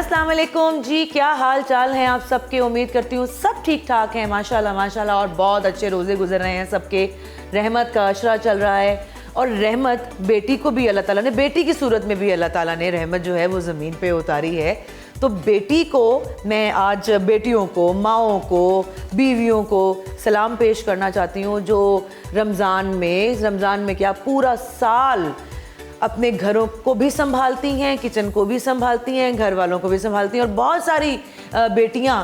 अस्सलाम वालेकुम जी, क्या हाल चाल है आप सबके। उम्मीद करती हूँ सब ठीक ठाक हैं माशाल्लाह माशाल्लाह, और बहुत अच्छे रोज़े गुजर रहे हैं सबके। रहमत का अशरा चल रहा है, और रहमत बेटी को भी अल्लाह ताला ने, बेटी की सूरत में भी अल्लाह ताला ने रहमत जो है वो ज़मीन पे उतारी है। तो बेटी को मैं आज, बेटियों को, माओं को, बीवियों को सलाम पेश करना चाहती हूँ जो रमज़ान में क्या पूरा साल अपने घरों को भी संभालती हैं, किचन को भी संभालती हैं, घर वालों को भी संभालती हैं। और बहुत सारी बेटियां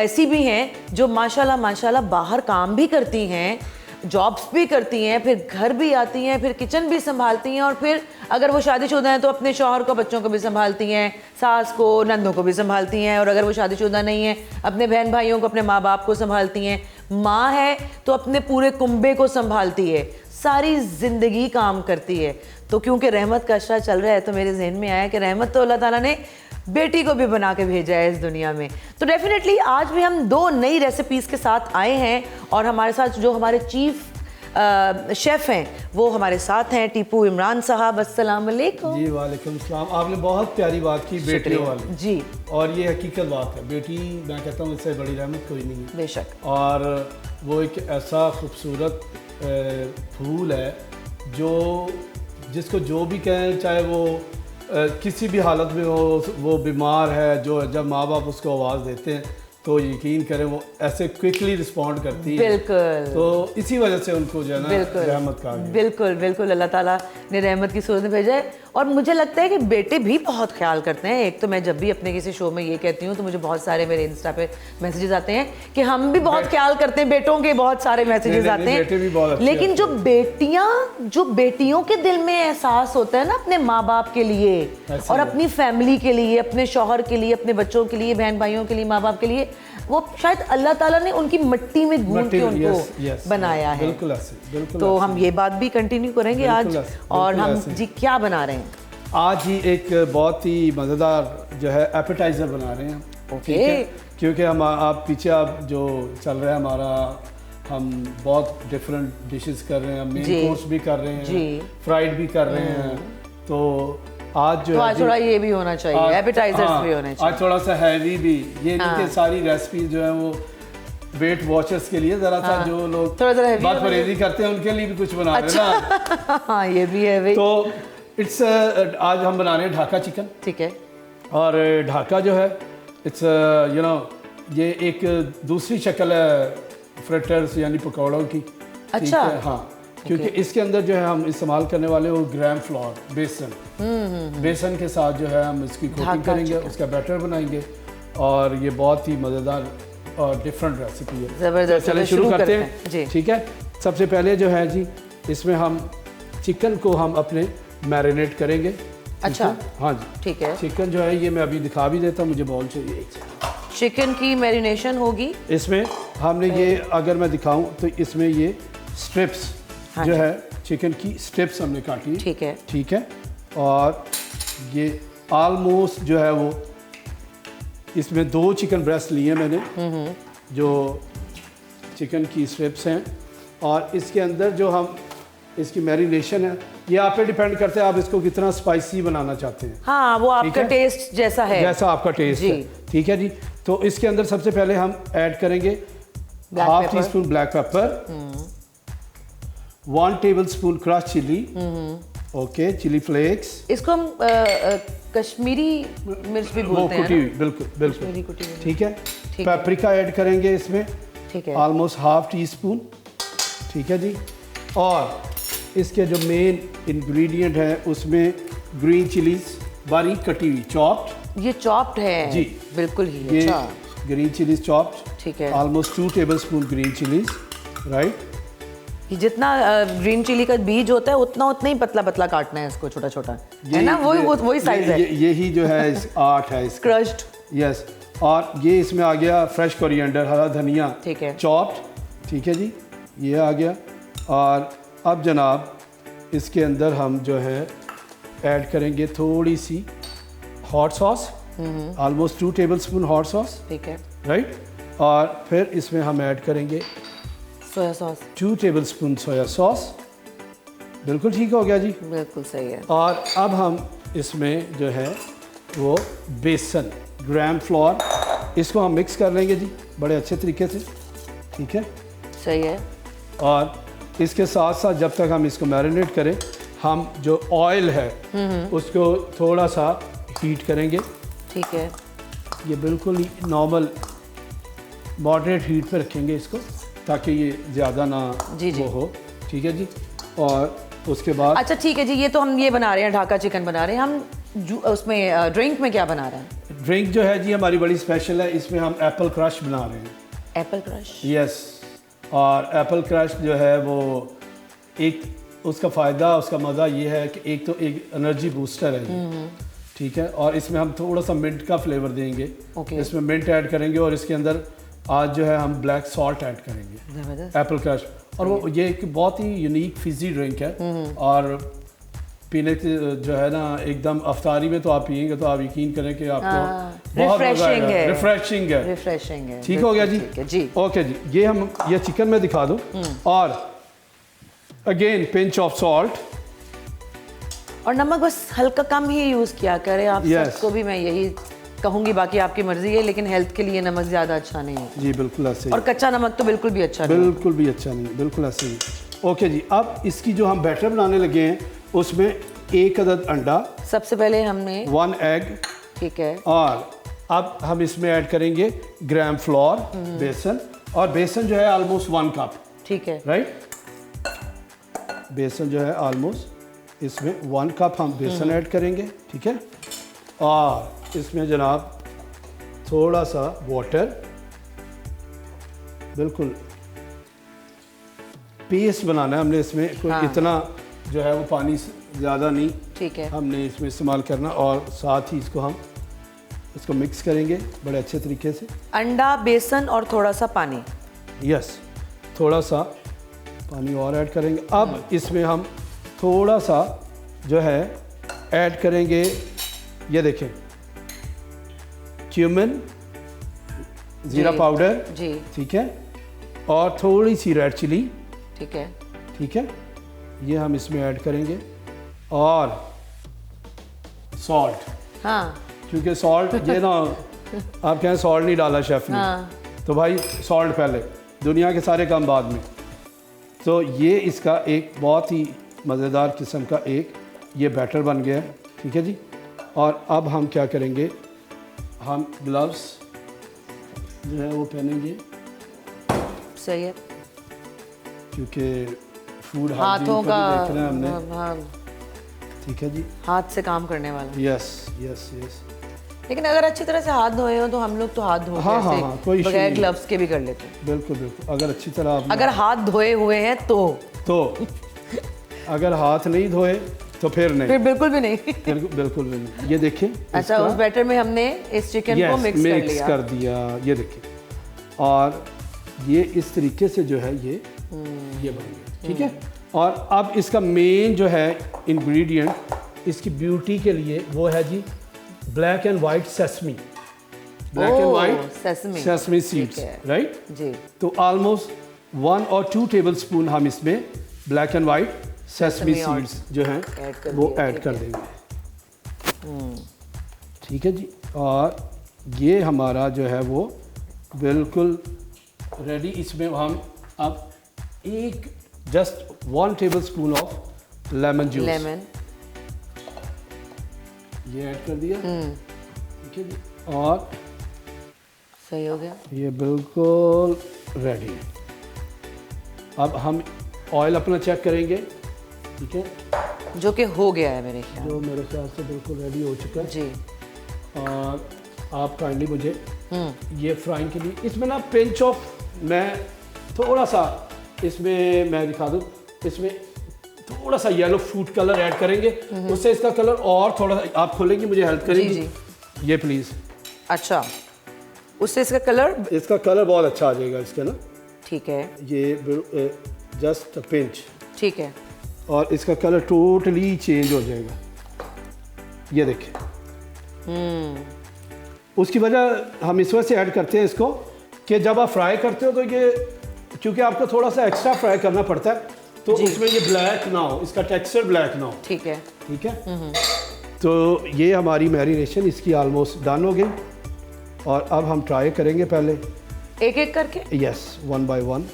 ऐसी भी हैं जो माशाल्लाह माशाल्लाह बाहर काम भी करती हैं, जॉब्स भी करती हैं, फिर घर भी आती हैं, फिर किचन भी संभालती हैं, और फिर अगर वो शादीशुदा हैं तो अपने शौहर को, बच्चों को भी संभालती हैं, सास को, नंदों को भी संभालती हैं, और अगर वो शादीशुदा नहीं हैं अपने बहन भाइयों को, अपने माँ बाप को संभालती हैं। माँ है तो अपने पूरे कुंबे को संभालती है, सारी ज़िंदगी काम करती है। तो क्योंकि रहमत का अशरा चल रहा है तो मेरे जहन में आया कि रहमत तो अल्लाह ताला ने बेटी को भी बना के भेजा है इस दुनिया में। तो डेफिनेटली आज भी हम दो नई रेसिपीज़ के साथ आए हैं, और हमारे साथ जो हमारे चीफ शेफ़ हैं वो हमारे साथ हैं, टीपू इमरान साहब। अस्सलाम वालेकुम। जी वालेकुम सलाम। आपने बहुत प्यारी बात की बेटियों वाली जी, और ये हकीकत बात है। बेटी, मैं कहता हूँ इससे बड़ी रहमत कोई नहीं है बेशक। और वो एक ऐसा खूबसूरत फूल है जो जिसको जो भी कहें, चाहे वो किसी भी हालत में हो, वो बीमार है, जो जब माँ बाप उसको आवाज़ देते हैं तो यकीन करें वो ऐसे क्विकली रिस्पॉन्ड करती है। बिल्कुल। तो इसी वजह से उनको जो है ना रहमत कहा गया। बिल्कुल बिल्कुल, अल्लाह ताला ने रहमत की सूरत में भेजा है। और मुझे लगता है कि बेटे भी बहुत ख्याल करते हैं। एक तो मैं जब भी अपने किसी शो में ये कहती हूँ तो मुझे बहुत सारे मेरे इंस्टा पे मैसेजेस आते हैं कि हम भी बहुत ख्याल करते हैं, बेटों के बहुत सारे मैसेजेस आते हैं। लेकिन जो बेटियाँ, जो बेटियों के दिल में एहसास होता है ना अपने माँ बाप के लिए और अपनी फैमिली के लिए, अपने शौहर के लिए, अपने बच्चों के लिए, बहन भाइयों के लिए, माँ बाप के लिए, वो शायद अल्लाह ताला ने उनकी मिट्टी में गूंथ के उनको बनाया है। बिल्कुल ऐसे। तो हम ये बात भी कंटिन्यू करेंगे आज। और हम जी क्या बना रहे हैं आज? ही एक बहुत ही मज़ेदार जो है एपेटाइज़र बना रहे हैं। ओके। क्योंकि हम आप पीछे आप जो चल रहा है हमारा, हम बहुत डिफरेंट डिशेस कर रहे हैं, मेन कोर्स भी कर रहे हैं, फ्राइड भी कर रहे हैं। तो आज जो तो आज थोड़ा ये भी होना चाहिए, एपेटाइजर्स भी होने चाहिए। आज थोड़ा सा हैवी भी, ये नहीं कि सारी रेसिपी जो है वो वेट वॉचर्स के लिए ज़रा सा, जो लोग थोड़ा सा बात परहेज़ी करते हैं उनके लिए भी कुछ बना रहे हैं ना। हाँ, ये भी है भाई। तो इट्स आज हम बना रहे हैं ढाका चिकन। ठीक है। और ढाका जो है इट्स यू नो ये एक दूसरी शक्ल है फ्रिटर्स यानी पकौड़ों की। अच्छा। हाँ, क्योंकि इसके अंदर जो है हम इस्तेमाल करने वाले वो ग्राम फ्लोर, बेसन, बेसन के साथ जो है हम इसकी कोटिंग करेंगे, उसका बैटर बनाएंगे, और ये बहुत ही मज़ेदार और डिफरेंट रेसिपी है। ज़बरदस्त। चलिए शुरू करते हैं। ठीक है। सबसे पहले जो है जी, इसमें हम चिकन को हम अपने मैरिनेट करेंगे। अच्छा। हाँ जी, ठीक है। चिकन जो है ये मैं अभी दिखा भी देता हूँ, मुझे बॉल चाहिए। चिकन की मैरिनेशन होगी इसमें। हमने ये, अगर मैं दिखाऊं तो इसमें ये स्ट्रिप्स जो है चिकन की स्ट्रिप्स हमने काटी। ठीक है। ठीक है। और ये ऑलमोस्ट जो है वो, इसमें 2 चिकन ब्रेस्ट लिए मैंने, जो चिकन की स्ट्रिप्स हैं। और इसके अंदर जो हम इसकी मैरिनेशन है, ये आप पे डिपेंड करते हैं आप इसको कितना स्पाइसी बनाना चाहते हैं। हाँ, वो आपका टेस्ट जैसा है, जैसा आपका टेस्ट है। ठीक है जी। तो इसके अंदर सबसे पहले हम ऐड करेंगे half teaspoon black pepper, 1 tablespoon crush chilli, okay, chilli flakes. इसको हम कश्मीरी मिर्च भी बोलते हैं कुटी हुई, बिल्कुल बिल्कुल। ठीक है। पेपरिका ऐड करेंगे इसमें। ठीक है। Almost half tea spoon. ठीक है जी। और इसके जो मेन इंग्रेडिएंट है उसमें ग्रीन चिलीज बारीक कटी हुई, चॉप्ड। ये चॉप्ड है जी, बिल्कुल ही। ये अच्छा, ग्रीन चिलीज चॉप्ड। ठीक है। Almost 2 tablespoon green chillies, right. ये जितना ग्रीन चिली का बीज होता है उतना ही पतला पतला काटना है इसको, छोटा छोटा, है ना? वही साइज है। यही जो है आर्ट है इसका। क्रश्ड। यस। और ये इसमें आ गया फ्रेश कोरिएंडर, हरा धनिया, ठीक है, चॉप्ड। ठीक है जी, ये आ गया। और अब जनाब इसके अंदर हम जो है ऐड करेंगे थोड़ी सी hot sauce, almost 2 tablespoon hot sauce. ठीक है, राइट। और फिर इसमें हम ऐड करेंगे soya sauce, 2 tablespoon soya sauce. बिल्कुल ठीक हो गया जी, बिल्कुल सही है। और अब हम इसमें जो है वो बेसन, ग्राम फ्लोर, इसको हम मिक्स कर लेंगे जी बड़े अच्छे तरीके से, ठीक है। सही है। और इसके साथ साथ जब तक हम इसको मैरिनेट करें, हम जो ऑयल है उसको थोड़ा सा हीट करेंगे। ठीक है। ये बिल्कुल ही नॉर्मल मॉडरेट हीट पे रखेंगे इसको, ताकि ये ज़्यादा ना जी जी वो हो, ठीक है जी। और उसके बाद अच्छा ठीक है जी, ये तो हम ये बना रहे हैं, ढाका चिकन बना रहे हैं हम। उसमें ड्रिंक में क्या बना रहे हैं? ड्रिंक जो है जी हमारी बड़ी स्पेशल है, इसमें हम एप्पल क्रश बना रहे हैं। Apple crush? यस। और एप्पल क्रश जो है वो एक उसका फ़ायदा, उसका मज़ा ये है कि एक तो एक एनर्जी बूस्टर है ये, ठीक है। और इसमें हम थोड़ा सा मिंट का फ्लेवर देंगे। ओके। इसमें मिंट ऐड करेंगे और इसके अंदर आज जो है हम ब्लैक सॉल्ट ऐड करेंगे, ज़बरदस्त। Apple crush. और वो ये एक बहुत ही यूनिक फिजी ड्रिंक है, और पीने के जो है ना एकदम अफ्तारी में तो आप पियेंगे तो आप यकीन करें कि आपको बहुत मजा आएगा। रिफ्रेशिंग है, रिफ्रेशिंग है। ठीक हो गया जी? ठीक है जी। ओके जी, ये हम ये चिकन में दिखा दूँ। और अगेन पिंच ऑफ सॉल्ट, और नमक बस हल्का कम ही यूज़ किया करें आप। Yes. सबको भी मैं यही कहूँगी, बाकी आपकी मर्जी है, लेकिन हेल्थ के लिए नमक ज़्यादा अच्छा नहीं है। जी बिल्कुल ऐसे और ही, कच्चा नमक तो बिल्कुल भी अच्छा नहीं है। बिल्कुल भी अच्छा नहीं, बिल्कुल ऐसे ही। ओके जी, अब इसकी जो हम बैटर बनाने लगे हैं उसमें 1 अदद अंडा, सबसे पहले हमने 1 एग, ठीक है। और अब हम इसमें ऐड करेंगे ग्राम फ्लोर, बेसन। और बेसन जो है ऑलमोस्ट 1 कप, ठीक है। राइट। बेसन जो है ऑलमोस्ट इसमें 1 कप हम बेसन ऐड करेंगे, ठीक है। और इसमें जनाब थोड़ा सा वाटर, बिल्कुल पेस्ट बनाना है हमने इसमें, कोई इतना जो है वो पानी ज़्यादा नहीं, ठीक है। हमने इसमें इस्तेमाल करना। और साथ ही इसको हम इसको मिक्स करेंगे बड़े अच्छे तरीके से। अंडा, बेसन और थोड़ा सा पानी। यस, थोड़ा सा पानी और ऐड करेंगे। अब इसमें हम थोड़ा सा जो है ऐड करेंगे, ये देखें, क्यूमिन, ज़ीरा जी, पाउडर, जी, ठीक है। और थोड़ी सी रेड चिली, ठीक है। ठीक है, ये हम इसमें ऐड करेंगे। और सॉल्ट, हाँ क्योंकि सॉल्ट ये ना आप कहें सॉल्ट नहीं डाला शेफ़ ने, हाँ। तो भाई सॉल्ट पहले, दुनिया के सारे काम बाद में। तो ये इसका एक बहुत ही मज़ेदार किस्म का एक ये बैटर बन गया है, ठीक है जी। और अब हम क्या करेंगे, हम ग्लव्स जो है वो पहनेंगे, सही है। क्योंकि फूड हाथों का देखना है हमने, हाँ, ठीक है जी। हाथ से काम करने वाला। Yes yes yes. लेकिन अगर अच्छी तरह से हाथ धोए हो तो हम लोग तो हाथ धो हाँ, हाँ, हाँ, कोई issue बगैर नहीं। ग्लव्स के भी कर लेते हैं। बिल्कुल बिल्कुल, अगर अच्छी तरह आपने अगर हाथ धोए हुए हैं तो अगर हाथ नहीं धोए तो फिर नहीं, फिर बिल्कुल भी नहीं। बिल्कुल भी नहीं। ये देखिए, अच्छा, उस बैटर में हमने इस चिकन को मिक्स कर लिया। कर दिया, ये देखिए। और ये इस तरीके से जो है ये बन गया, ठीक है। और अब इसका मेन जो है इंग्रेडिएंट इसकी ब्यूटी के लिए वो है जी black and white sesame, black and white sesame seeds, right जी। तो ऑलमोस्ट 1 और 2 टेबलस्पून हम इसमें black and white sesame seeds जो हैं वो ऐड कर देंगे, ठीक है जी। और ये हमारा जो है वो बिल्कुल रेडी। इसमें हम अब just 1 tablespoon of lemon juice, ये ऐड कर दिया, ठीक है जी। और सही हो गया, ये बिल्कुल रेडी है। अब हम ऑयल अपना चेक करेंगे, ठीक है, जो कि हो गया है मेरे ख्याल। जो मेरे ख्याल से बिल्कुल रेडी हो चुका है जी। और आप काइंडली मुझे ये फ्राइंग के लिए इसमें ना पिंच ऑफ, मैं थोड़ा सा इसमें मैं दिखा दूँ, इसमें थोड़ा सा येलो फूड कलर ऐड करेंगे, उससे इसका कलर और थोड़ा सा, आप खोलेंगे मुझे हेल्प करेंगे जी, ये प्लीज़। अच्छा, उससे इसका कलर बहुत अच्छा आ जाएगा इसका ना, ठीक है। ये जस्ट पिंच, ठीक है। और इसका कलर टोटली चेंज हो जाएगा, ये देखिए। उसकी वजह हम इस वजह से ऐड करते हैं इसको कि जब आप फ्राई करते हो तो ये, क्योंकि आपको थोड़ा सा एक्स्ट्रा फ्राई करना पड़ता है, तो उसमें ये ब्लैक ना हो, इसका टेक्सचर ब्लैक ना हो, ठीक है, ठीक है। तो ये हमारी मैरिनेशन इसकी ऑलमोस्ट डन हो गई, और अब हम ट्राई करेंगे पहले, एक एक करके। Yes, 1 by 1।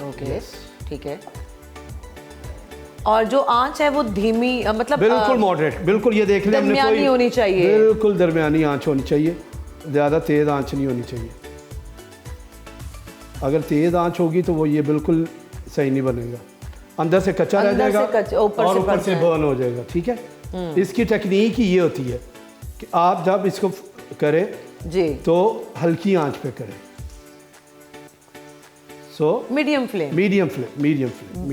ओके, ठीक है। और जो आंच है वो धीमी, मतलब बिल्कुल मॉडरेट, बिल्कुल ये देख लें हमने, दरमियानी होनी चाहिए। बिल्कुल दरमियानी आंच होनी चाहिए, ज़्यादा तेज़ आंच नहीं होनी चाहिए। अगर तेज़ आंच होगी तो वो ये बिल्कुल सही नहीं बनेगा, अंदर से कच्चा रह जाएगा और ऊपर से बर्न हो जाएगा। ठीक है, इसकी टेक्निक ही ये होती है कि आप जब इसको करें जी तो हल्की आंच पे करें। सो मीडियम फ्लेम, मीडियम,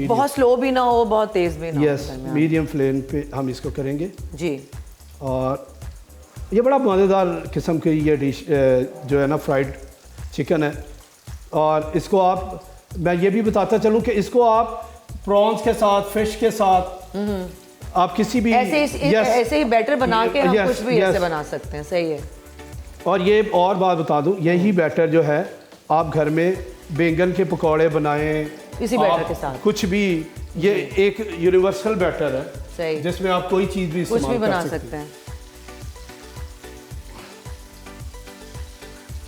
बहुत स्लो भी ना हो, बहुत तेज भी ना हो। यस, मीडियम फ्लेम पे हम इसको करेंगे जी। और ये बड़ा मज़ेदार किस्म की ये डिश जो है ना, फ्राइड चिकन है। और इसको आप, मैं ये भी बताता चलूँ कि इसको आप प्रॉन्स के साथ, फिश के साथ, आप किसी भी ऐसे ही बैटर बना के हम yes, कुछ भी yes. ऐसे बना सकते हैं। सही है। और ये और बात बता दूं, यही बैटर जो है आप घर में बैंगन के पकौड़े बनाएं इसी बैटर के साथ, कुछ भी, ये एक यूनिवर्सल बैटर है। सही, जिसमें आप कोई चीज़ भी कुछ भी इस्तेमाल बना कर सकते हैं।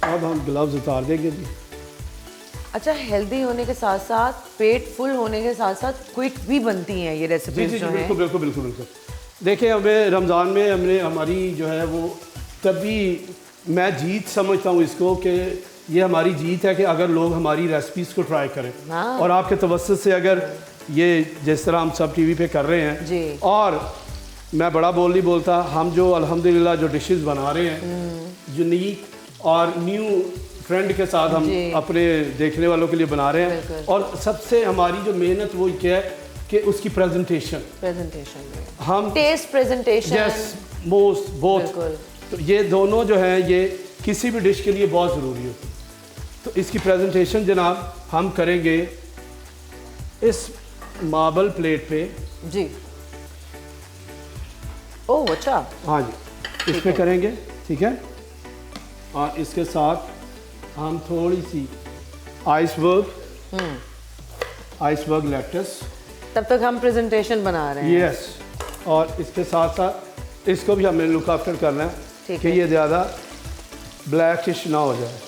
अब हम ग्लव्स उतार देंगे जी। अच्छा, हेल्दी होने के साथ साथ, पेट फुल होने के साथ साथ क्विक भी बनती हैं ये रेसिपीज जो हैं। बिल्कुल बिल्कुल बिल्कुल बिल्कुल। देखिए, हमें रमज़ान में हमने हमारी जो है वो, तभी मैं जीत समझता हूँ इसको कि ये हमारी जीत है कि अगर लोग हमारी रेसिपीज़ को ट्राई करें। हाँ। और आपके तवस्सुत से अगर ये जिस तरह हम सब टीवी पे कर रहे हैं जी। और मैं बड़ा बोल नहीं बोलता, हम जो अल्हम्दुलिल्लाह जो डिशेस बना रहे हैं यूनिक और न्यू ट्रेंड के साथ हम अपने देखने वालों के लिए बना रहे हैं। और सबसे हमारी जो मेहनत वो क्या है कि उसकी प्रेजेंटेशन में हम taste, presentation, yes, most both, तो ये दोनों जो हैं ये किसी भी डिश के लिए बहुत ज़रूरी होती है। तो इसकी प्रेजेंटेशन जनाब हम करेंगे इस मार्बल प्लेट पे जी। ओह अच्छा, हाँ जी, इस पे करेंगे। ठीक है, और इसके साथ हम थोड़ी सी आइसबर्ग लेटस, तब तक हम प्रेजेंटेशन बना रहे हैं। यस, और इसके साथ साथ इसको भी हमें लुक आफ्टर करना है कि ये ज़्यादा ब्लैकिश ना हो जाए।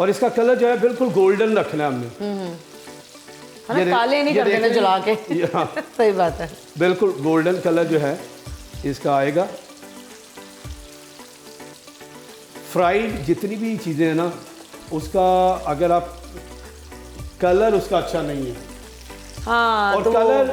और इसका कलर जो है बिल्कुल गोल्डन रखना है हमने, काले नहीं कर देना जला के। सही बात है, बिल्कुल गोल्डन कलर जो है इसका आएगा। फ्राइड जितनी भी चीज़ें हैं ना, उसका अगर आप कलर उसका अच्छा नहीं है। हाँ, और तो कलर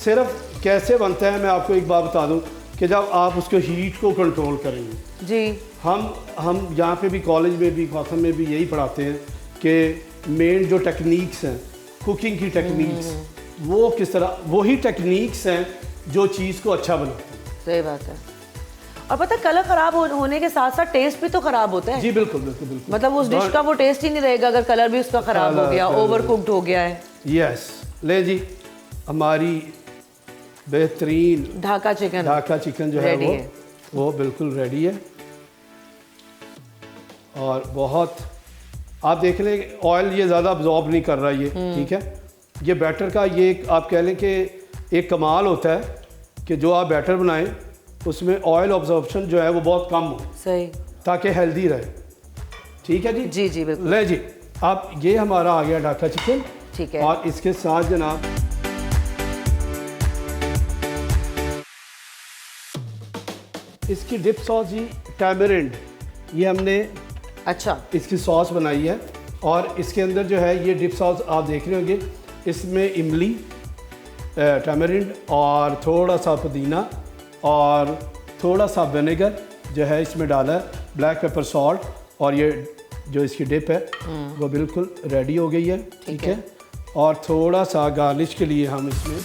सिर्फ कैसे बनता है मैं आपको एक बात बता दूं कि जब आप उसको हीट को कंट्रोल करेंगे जी। हम यहाँ पे भी, कॉलेज में भी, कॉथम में भी यही पढ़ाते हैं कि मेन जो टेक्निक्स हैं, कुकिंग की टेक्निक्स, वो किस तरह, वही टेक्निक्स हैं जो चीज़ को अच्छा बनाती है। सही बात है। और पता है, कलर खराब होने के साथ साथ टेस्ट भी तो खराब होता है। जी बिल्कुल बिल्कुल बिल्कुल। मतलब उस डिश का वो टेस्ट ही नहीं रहेगा अगर कलर भी उसका खराब हो गया, ओवर कुक्ड हो गया है। यस, ले जी, हमारी बेहतरीन ढाका चिकन जो है वो बिल्कुल रेडी है। और बहुत, आप देख लें ऑयल ये ज़्यादा अब्जॉर्ब नहीं कर रहा ये। ठीक है, ये बैटर का ये आप कह लें कि एक कमाल होता है कि जो आप बैटर बनाएं उसमें ऑयल ऑब्जॉर्प्शन जो है वो बहुत कम हो, सही, ताकि हेल्दी रहे। ठीक है जी, जी जी बिल्कुल। ले जी, अब ये हमारा आ गया ढाका चिकन। ठीक है, और इसके साथ जनाब इसकी डिप सॉस जी टैमरिंड, ये हमने अच्छा इसकी सॉस बनाई है। और इसके अंदर जो है ये डिप सॉस आप देख रहे होंगे, इसमें इमली, टैमरिंड और थोड़ा सा पुदीना और थोड़ा सा विनेगर जो है इसमें डाला है, ब्लैक पेपर, सॉल्ट, और ये जो इसकी डिप है वो बिल्कुल रेडी हो गई है। ठीक है, और थोड़ा सा गार्निश के लिए हम इसमें,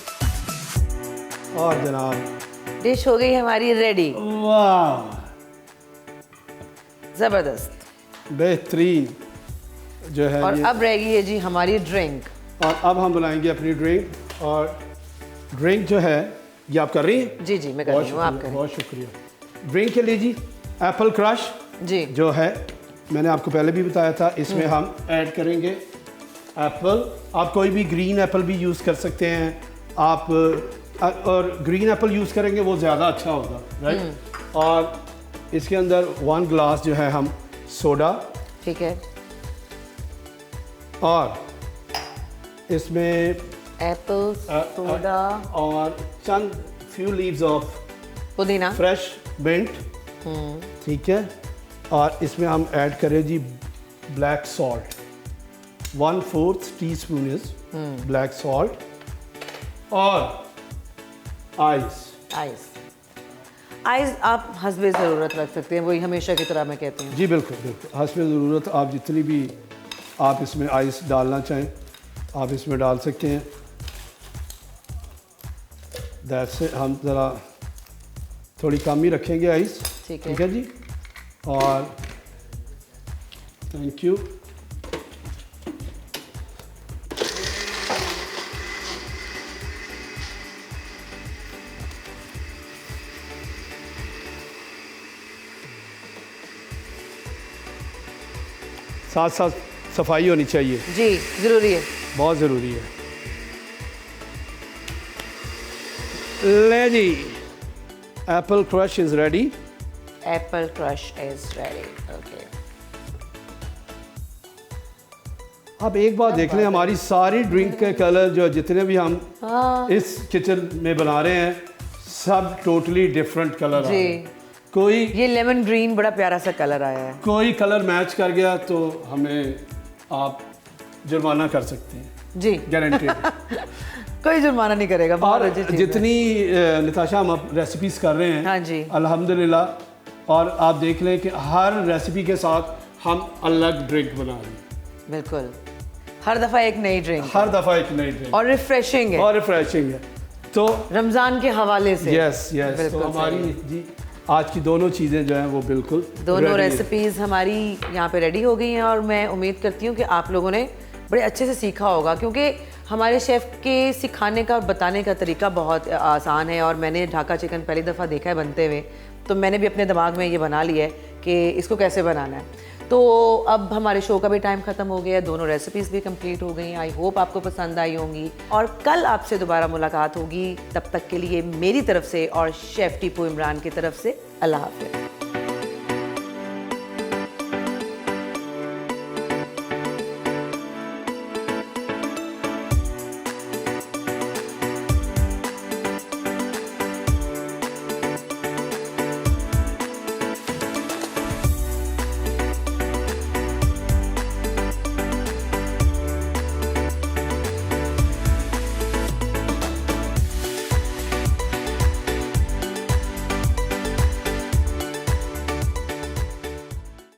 और जनाब डिश हो गई हमारी रेडी। वाह, ज़बरदस्त, बेहतरीन जो है। और अब रह गई है जी हमारी ड्रिंक। और अब हम बनाएंगे अपनी ड्रिंक। और ड्रिंक जो है ये आप कर रही हैं? जी जी मैं कर रही हूँ, आप करें। बहुत शुक्रिया। ड्रिंक के लिए जी एप्पल क्रश जी जो है, मैंने आपको पहले भी बताया था, इसमें हम ऐड करेंगे एप्पल। आप कोई भी ग्रीन एप्पल भी यूज़ कर सकते हैं आप, और ग्रीन एप्पल यूज़ करेंगे वो ज़्यादा अच्छा होगा, राइट। और इसके अंदर 1 ग्लास जो है हम सोडा, ठीक है, और इसमें एप्पल सोडा और चंद few leaves of pudina, fresh mint, ठीक है। और इसमें हम ऐड करें जी black salt, 1/4 teaspoon is black salt, और आइस आप हस्बे ज़रूरत रख सकते हैं, वही हमेशा की तरह मैं कहती हूँ। जी बिल्कुल बिल्कुल, हस्बे ज़रूरत आप जितनी भी आप इसमें आइस डालना चाहें आप इसमें डाल सकते हैं। दैट्स इट, हम ज़रा थोड़ी कम ही रखेंगे आइस, ठीक है। ठीक है जी। और थैंक यू। साथ साथ सफाई होनी चाहिए, जी ज़रूरी है। बहुत ज़रूरी है। ले जी, apple crush is ready. Apple crush is ready, okay. आप एक बात देख लें, हमारी सारी ड्रिंक के कलर जो जितने भी हम इस किचन में बना रहे हैं सब टोटली डिफरेंट कलर आ रहे हैं। जी, कोई ये लेमन ग्रीन बड़ा प्यारा सा कलर आया है। कोई कलर मैच कर गया तो हमें आप जुर्माना कर सकते हैं, जी गारंटेड। कोई जुर्माना नहीं करेगा, बहुत और अच्छी चीज़ है। जितनी निताशा हम अब रेसिपीज कर रहे हैं, हाँ जी, अल्हम्दुलिल्लाह, और आप देख लें कि हर रेसिपी के साथ हम अलग ड्रिंक बना रहे हैं, बिल्कुल हर दफ़ा एक नई ड्रिंक हर दफ़ा एक नई ड्रिंक और रिफ्रेशिंग है, और रिफ्रेशिंग है। तो रमज़ान के हवाले से। यस यस, तो बिल्कुल हमारी सही। जी आज की दोनों चीज़ें जो हैं वो बिल्कुल दोनों ready हैं। रेसिपीज़ हमारी यहाँ पे रेडी हो गई हैं और मैं उम्मीद करती हूँ कि आप लोगों ने बड़े अच्छे से सीखा होगा, क्योंकि हमारे शेफ़ के सिखाने का और बताने का तरीका बहुत आसान है। और मैंने ढाका चिकन पहली दफ़ा देखा है बनते हुए, तो मैंने भी अपने दिमाग में ये बना लिया है कि इसको कैसे बनाना है। तो अब हमारे शो का भी टाइम ख़त्म हो गया है, दोनों रेसिपीज़ भी कंप्लीट हो गई। आई होप आपको पसंद आई होंगी और कल आपसे दोबारा मुलाकात होगी। तब तक के लिए मेरी तरफ से और शेफ़ टीपू इमरान की तरफ से अल्लाह हाफ़िज़।